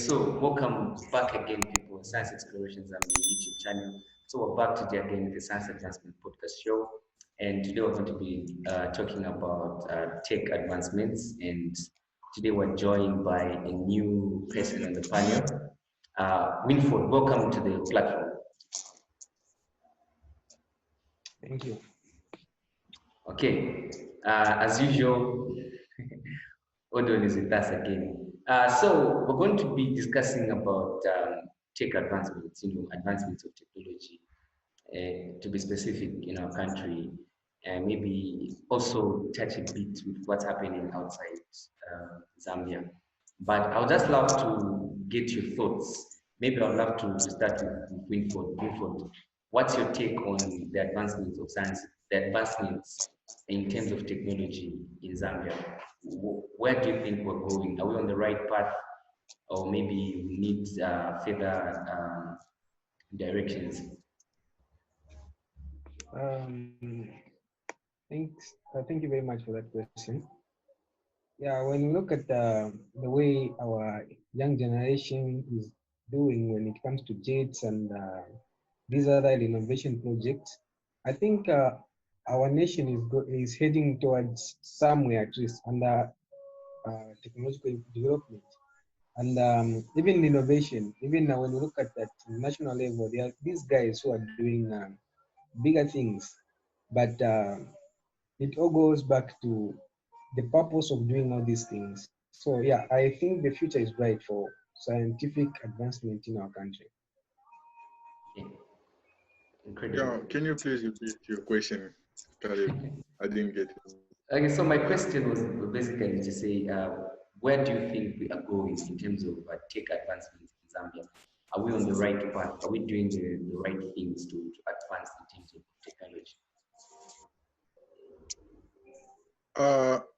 so welcome back again, people. Science Explorations, I'm the YouTube channel. So we're back today again with the Science Advancement Podcast Show. And today we're going to be talking about tech advancements. And today we're joined by a new person on the panel. Winford, welcome to the platform. Thank you. Okay, as usual, Odon is with us again. So we're going to be discussing about tech advancements, advancements of technology, to be specific in our country, and maybe also touch a bit with what's happening outside Zambia. But I would just love to get your thoughts. Maybe I'd love to start with Winford. Winford, what's your take on the advancements of science, the advancements in terms of technology in Zambia? Where do you think we're going? Are we on the right path, or maybe we need further directions? Thank you very much for that question. Yeah, when you look at the way our young generation is doing when it comes to JETS and these other innovation projects, I think our nation is heading towards somewhere at least under technological development. And even innovation, even when you look at that national level, there are these guys who are doing bigger things, but it all goes back to the purpose of doing all these things. So yeah, I think the future is bright for scientific advancement in our country. Yeah. Incredible. Yeah, can you please repeat your question, Caleb? I didn't get it. Okay, so my question was basically to say, where do you think we are going in terms of tech advancements in Zambia? Are we on the right path? Are we doing the right things to advance in terms of technology?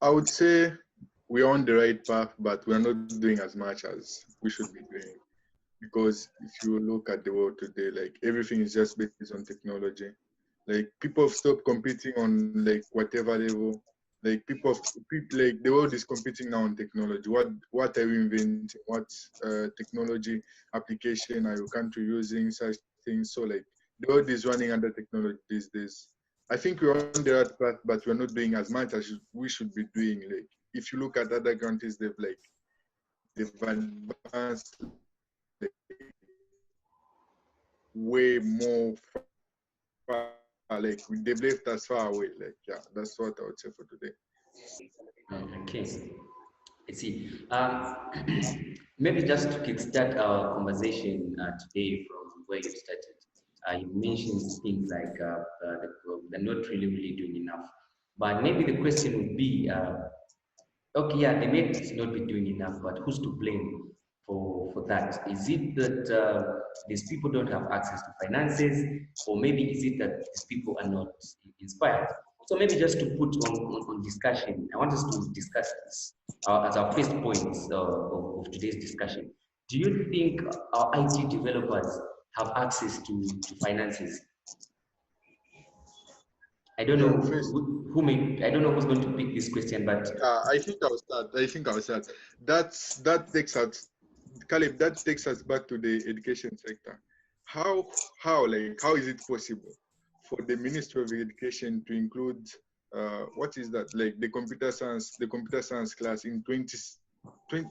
I would say we're on the right path, but we're not doing as much as we should be doing. Because if you look at the world today, like everything is just based on technology. Like people have stopped competing on like whatever level. Like like the world is competing now on technology. What are you inventing? What technology application are your country using? Such things. So like the world is running under technology these days. I think we're on the right path, but we're not doing as much as we should be doing. Like if you look at other countries, they've advanced like, way more far. Like they've left us far away. Like yeah, that's what I would say for today. Okay, I see. Maybe just to kickstart our conversation today from where you started, you mentioned things like they're not really doing enough. But maybe the question would be, okay, yeah, they may not be doing enough, but who's to blame for that? Is it that these people don't have access to finances, or maybe is it that these people are not inspired? So maybe just to put on discussion, I want us to discuss this as our first point of today's discussion. Do you think our IT developers have access to finances? I don't know Yeah, first, I don't know who's going to pick this question, but I think I'll start. That takes us, Caleb. That takes us back to the education sector. How is it possible for the Ministry of Education to include what is that, like the computer science class in 20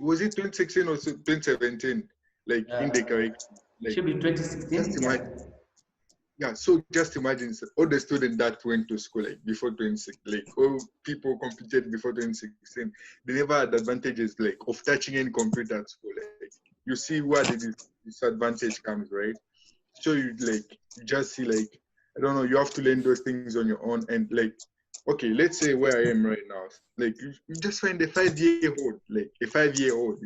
was it 2016 or 2017, like in the curriculum? Like should be just 2016. imagine. Yeah, so just imagine all the students that went to school like before 2016, like all people competed before 2016, they never had advantages like of touching any computer at school. Like you see where the disadvantage comes, right? So you just see like, I don't know, you have to learn those things on your own. And like, okay, let's say where I am right now, like you just find a 5-year-old, like a 5-year-old,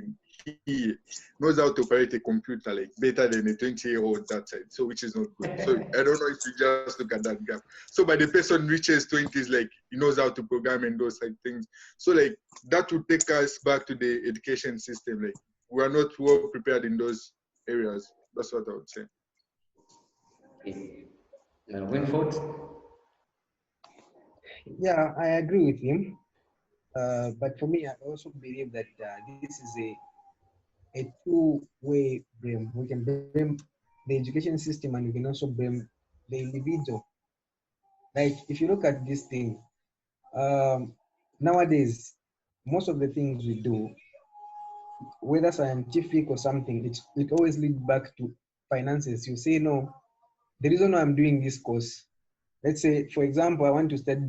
he knows how to operate a computer like better than a 20-year-old that side. So which is not good. So I don't know if you just look at that gap. So by the person reaches 20s, like he knows how to program and those like things. So like that would take us back to the education system. Like we are not well prepared in those areas. That's what I would say. Okay. Winford? Yeah, I agree with him. But for me, I also believe that this is a two-way blame. We can blame the education system and we can also blame the individual. Like if you look at this thing, nowadays, most of the things we do, whether scientific or something, it always leads back to finances. You say, no, the reason why I'm doing this course, let's say, for example, I want to study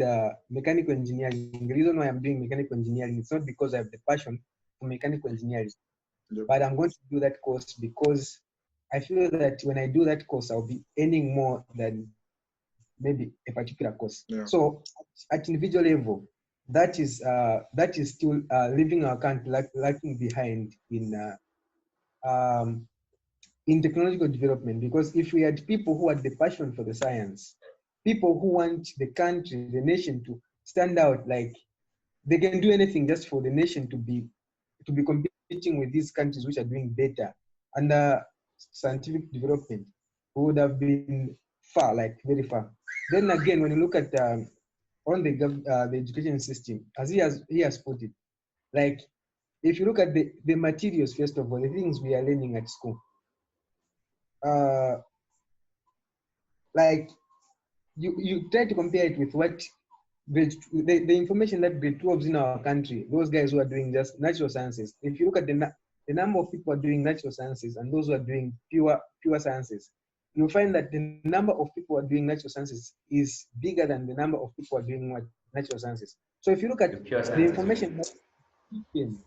mechanical engineering. The reason why I'm doing mechanical engineering, it's not because I have the passion for mechanical engineering, Yep. but I'm going to do that course because I feel that when I do that course, I'll be earning more than maybe a particular course. Yeah. So at individual level, that is still leaving our country lacking behind in technological development, because if we had people who had the passion for the science, people who want the country, the nation to stand out, like they can do anything just for the nation to be competing with these countries which are doing better under scientific development, we would have been far, like very far. Then again, when you look at on the education system, as he has put it, like if you look at the materials, first of all, the things we are learning at school, uh, like you try to compare it with what the information that grade 12s in our country, those guys who are doing just natural sciences, if you look at the number of people who are doing natural sciences and those who are doing pure sciences, you'll find that the number of people who are doing natural sciences is bigger than the number of people who are doing what natural sciences. So if you look at The pure the sciences. information that's given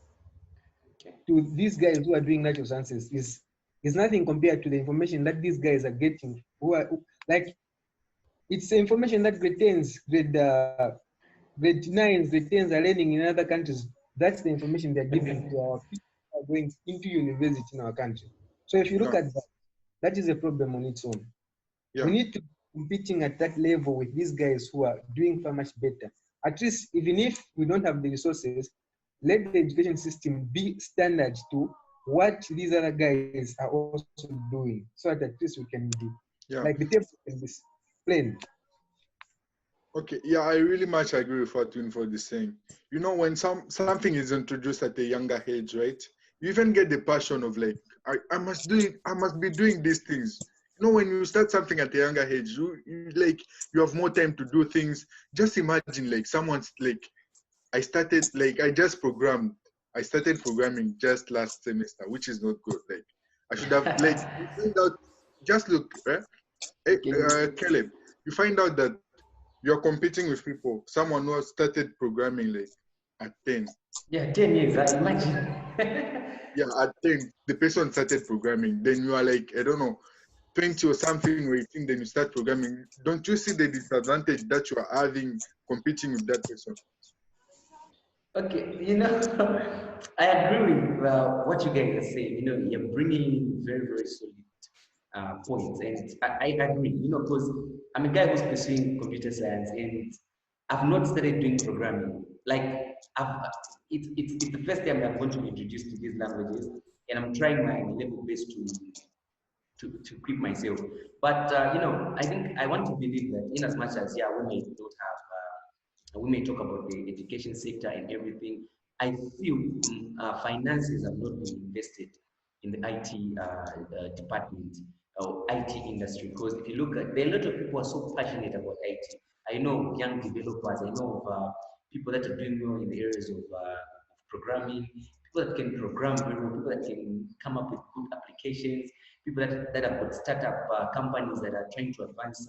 Okay. to these guys who are doing natural sciences is nothing compared to the information that these guys are getting like it's the information that grade 10s, grade 9s, grade 10s are learning in other countries. That's the information they're giving to our people who are going into university in our country. So if you look Yeah. at that, that is a problem on its own. Yeah. We need to be competing at that level with these guys who are doing far much better. At least, even if we don't have the resources, let the education system be standard to what these other guys are also doing, so that at least we can be Yeah. like the table can be plain. Okay, yeah, I really much agree with what Winford is saying. You know, when something is introduced at a younger age, right? You even get the passion of like, I must do it, I must be doing these things. You know, when you start something at a younger age, you like you have more time to do things. Just imagine like someone's like, I started programming just last semester, which is not good. Like I should have like you find out, just look, right? Caleb, you find out that you're competing with people, someone who has started programming like at 10. Yeah, 10 years, I imagine. Yeah, at 10, the person started programming. Then you are like, I don't know, 20 or something, or 18, then you start programming. Don't you see the disadvantage that you are having competing with that person? Okay, I agree with what you guys are saying. You're bringing very, very solid points, and I agree. Because I'm a guy who's pursuing computer science, and I've not started doing programming. Like, it's the first time I'm going to be introduced to these languages, and I'm trying my level best to equip myself. But I think I want to believe that in as much as we may not have, we may talk about the education sector and everything. I feel finances have not been invested in the IT department or IT industry, because if you look at, there are a lot of people who are so passionate about IT. I know young developers. I know of people that are doing well in the areas of programming, people that can program very well, people that can come up with good applications, people that have got startup companies that are trying to advance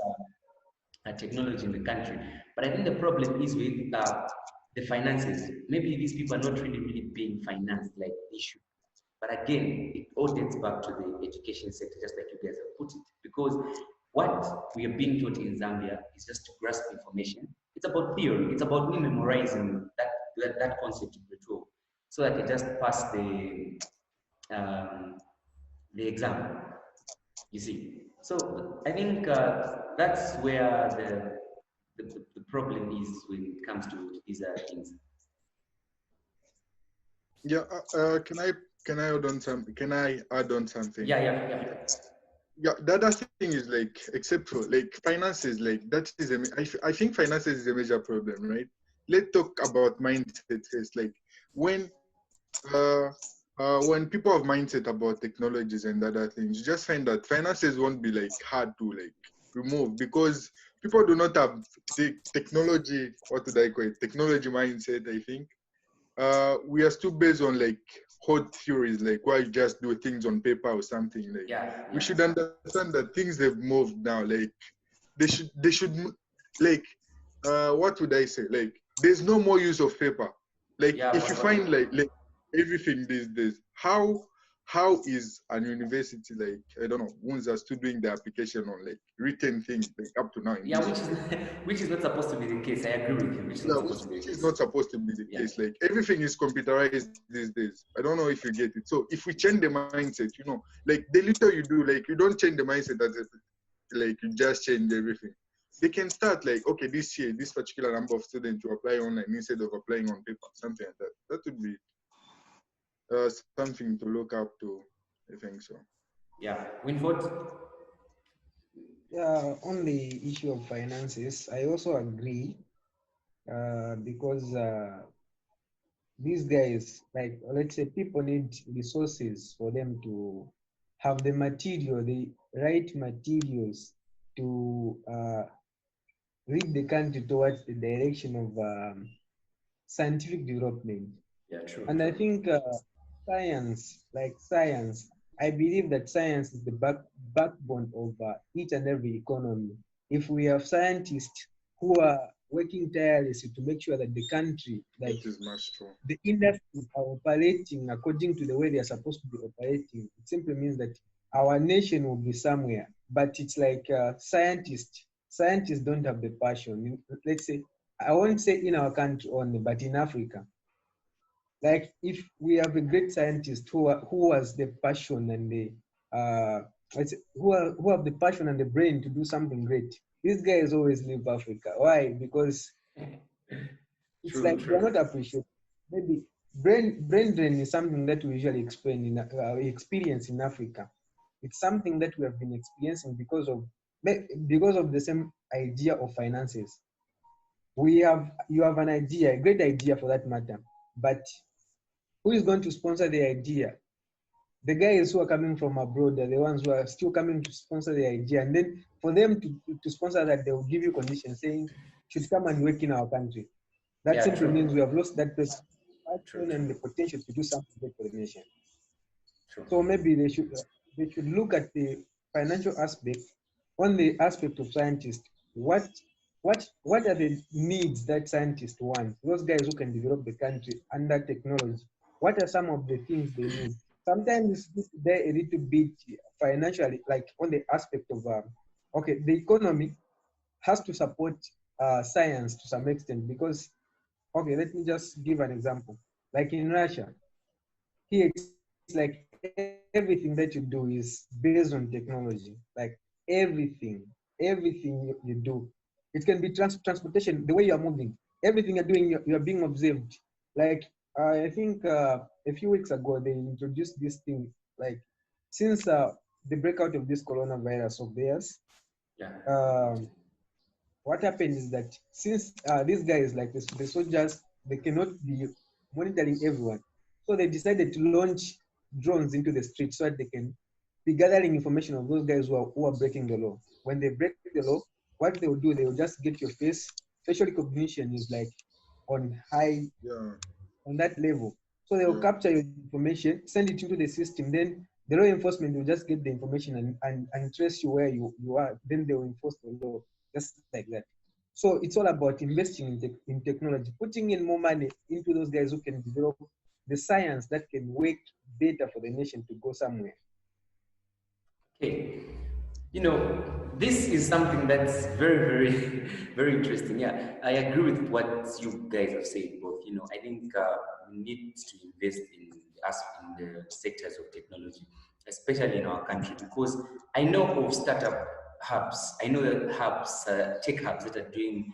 technology in the country. But I think the problem is with the finances. Maybe these people are not really being financed like they should. But again, it all dates back to the education sector, just like you guys have put it. Because what we are being taught in Zambia is just to grasp information. It's about theory. It's about me memorizing that concept of the tool, so that I just pass um, the exam. You see. So I think that's where the problem is when it comes to these things. Yeah, can I add on some? Can I add on something? Yeah. Yeah, the other thing is like, except for like finances, like that is I think finances is a major problem, right? Let's talk about mindset first. Like when uh When people have mindset about technologies and other things, you just find that finances won't be like hard to like remove because people do not have the technology. What do I call it? Technology mindset. I think we are still based on like hot theories, like why you just do things on paper or something. Like Yeah, we yeah, should understand that things have moved now. Like like what would I say? Like there's no more use of paper. Like yeah. if you find like everything these days, how is an university like I don't know, ones are still doing the application on like written things like up to now in Yeah, this which is school? which is not supposed to be the case. I agree with you. Which is Yeah, not supposed to be the which is case. not supposed to be the Yeah, case. Like everything is computerized these days. I don't know if you get it. So if we change the mindset, you know, like the little you do, like you don't change the mindset that like you just change everything. They can start like, okay, this year, this particular number of students to apply online instead of applying on paper, something like that. That would be something to look up to. I think so. yeah. Winford. Yeah, on the issue of finances, I also agree because these guys, like, let's say people need resources for them to have the material, the right materials to lead the country towards the direction of scientific development. Yeah, true, And I true. think science, like science, I believe that science is the backbone of each and every economy. If we have scientists who are working tirelessly to make sure that the country, like That is much true. the industries are operating according to the way they are supposed to be operating, it simply means that our nation will be somewhere. But it's like scientists don't have the passion. Let's say, I won't say in our country only, but in Africa. Like if we have a great scientist who has the passion and the who have the passion and the brain to do something great, these guys always leave Africa. Why? Because it's True, like they're true. not appreciated. Maybe brain drain is something that we usually explain in experience in Africa. It's something that we have been experiencing because of the same idea of finances. You have an idea, a great idea for that matter, but who is going to sponsor the idea? The guys who are coming from abroad are the ones who are still coming to sponsor the idea. And then for them to sponsor that, they will give you conditions saying, should come and work in our country. That Yeah, simply means true, we have lost that person true, and the true, potential to do something good for the nation. true. So maybe they should look at the financial aspect on the aspect of scientists. What are the needs that scientists want? Those guys who can develop the country under technology. What are some of the things they need? Sometimes they're a little bit financially, like on the aspect of okay, the economy has to support science to some extent because okay, let me just give an example. Like in Russia, here it's like everything that you do is based on technology. Like everything you do. It can be transportation, the way you are moving. Everything you're doing, you're being observed. Like I think a few weeks ago they introduced this thing. Like since the breakout of this coronavirus of theirs, Yeah, um, what happened is that since these guys, like the soldiers, they cannot be monitoring everyone, so they decided to launch drones into the street so that they can be gathering information of those guys who are breaking the law. When they break the law, what they will do, they will just get your face. Facial recognition is like on high Yeah, on that level. So they will yeah. capture your information, send it into the system. Then the law enforcement will just get the information and trace you where you are. Then they will enforce the law, just like that. So it's all about investing in technology, putting in more money into those guys who can develop the science that can work better for the nation to go somewhere. okay. You know, this is something that's very, very, very interesting. Yeah, I agree with what you guys have said. Both, you know, I think we need to invest in us in the sectors of technology, especially in our country, because I know of startup hubs. I know that hubs, tech hubs that are doing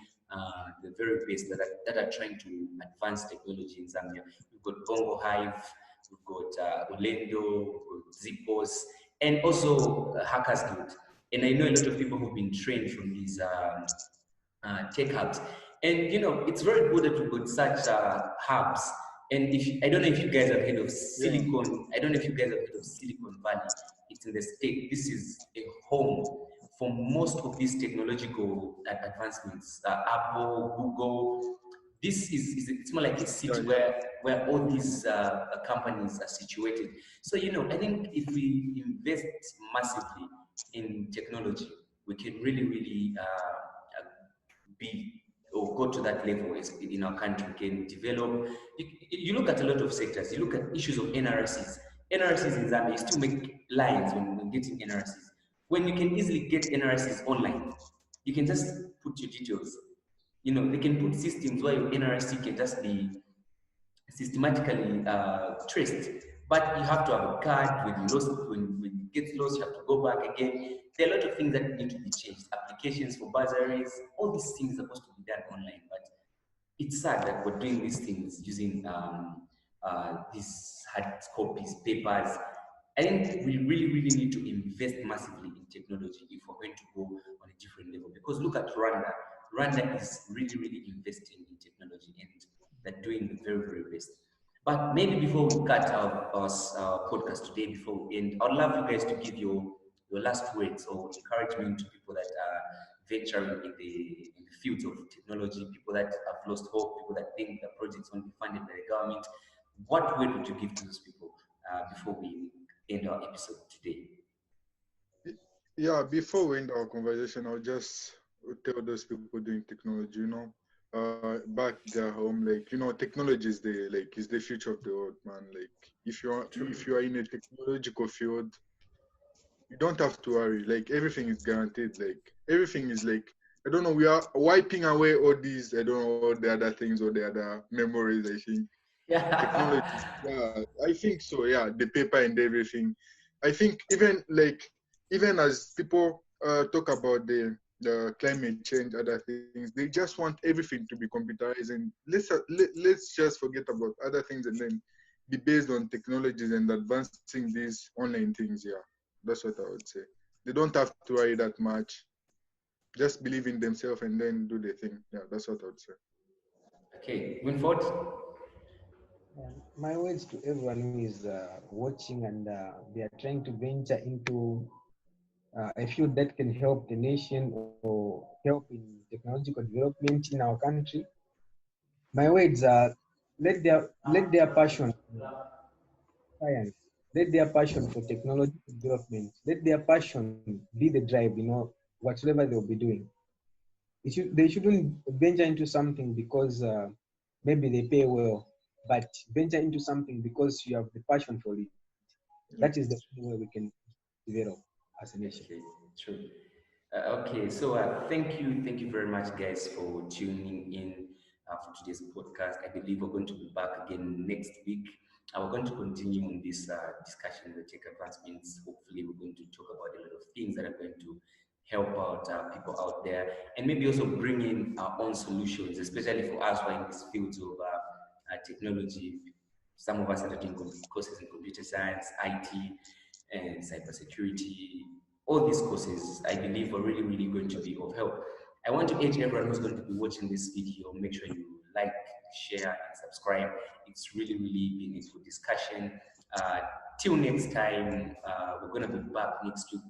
the very best that are trying to advance technology in Zambia. We've got Bongo Hive, we've got Ulendo, we've got Zippos, and also Hackers Guild. And I know a lot of people who've been trained from these tech hubs. And you know, it's very good that we've got such hubs And I don't know if you guys have heard of Silicon. I don't know if you guys have heard of Silicon Valley. It's in the state. This is a home for most of these technological advancements. Apple, Google. This is it's more like a city where all these companies are situated. So I think if we invest massively in technology, we can really be or go to that level in our country. We can develop. You look at a lot of sectors. You look at issues of NRCs. NRCs in Zambia, you still make lines when getting NRCs. When you can easily get NRCs online, you can just put your details. They can put systems where your NRC can just be systematically traced. But you have to have a card. When it gets lost, you have to go back again. There are a lot of things that need to be changed. Applications for bursaries, all these things are supposed to be done online. But it's sad that we're doing these things using these hard copies, papers. I think we really need to invest massively in technology if we're going to go on a different level. Because look at Rwanda. Rwanda is really investing in technology, and they're doing the very best. But maybe before we cut our podcast today, before we end, I'd love you guys to give your last words or encouragement to people that are venturing in the fields of technology, people that have lost hope, people that think the projects won't be funded by the government. What word would you give to those people before we end our episode today? Yeah, before we end our conversation, I'll just tell those people doing technology, back their home, like, technology is the future of the world, man. Like, if you are in a technological field, you don't have to worry. Like, everything is guaranteed. Like, everything is like, I don't know, we are wiping away all these, I don't know, all the other things or the other memories, I think. Technology, yeah, I think so. Yeah, the paper and everything. I think even as people talk about the climate change, other things, they just want everything to be computerized, and let's just forget about other things and then be based on technologies and advancing these online things. Yeah, that's what I would say. They don't have to worry that much. Just believe in themselves and then do the thing. Yeah, that's what I would say. Okay, Winford. My words to everyone who is watching and they are trying to venture into a field that can help the nation or help in technological development in our country. My words are let their passion for science, let their passion for technology development, let their passion be the drive, whatever they'll be doing. They shouldn't venture into something because maybe they pay well, but venture into something because you have the passion for it. That is the only way we can develop as a nation. Okay, true. Okay, so thank you very much, guys, for tuning in for today's podcast. I believe we're going to be back again next week. We're going to continue on this discussion on the tech advancements. Hopefully, we're going to talk about a lot of things that are going to help out people out there, and maybe also bring in our own solutions, especially for us who are in these fields of technology. Some of us are taking courses in computer science, IT, and cybersecurity. All these courses, I believe, are really going to be of help. I want to urge everyone who's going to be watching this video, make sure you like, share, and subscribe. It's really been a good discussion. Till next time, we're going to be back next week,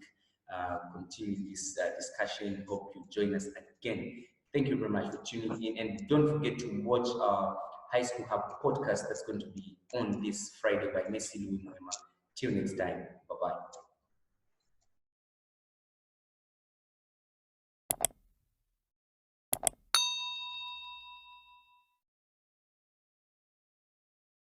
continue this discussion. Hope you join us again. Thank you very much for tuning in, and don't forget to watch our High School Hub podcast that's going to be on this Friday by Messi Louis Moema. Till next time, bye-bye.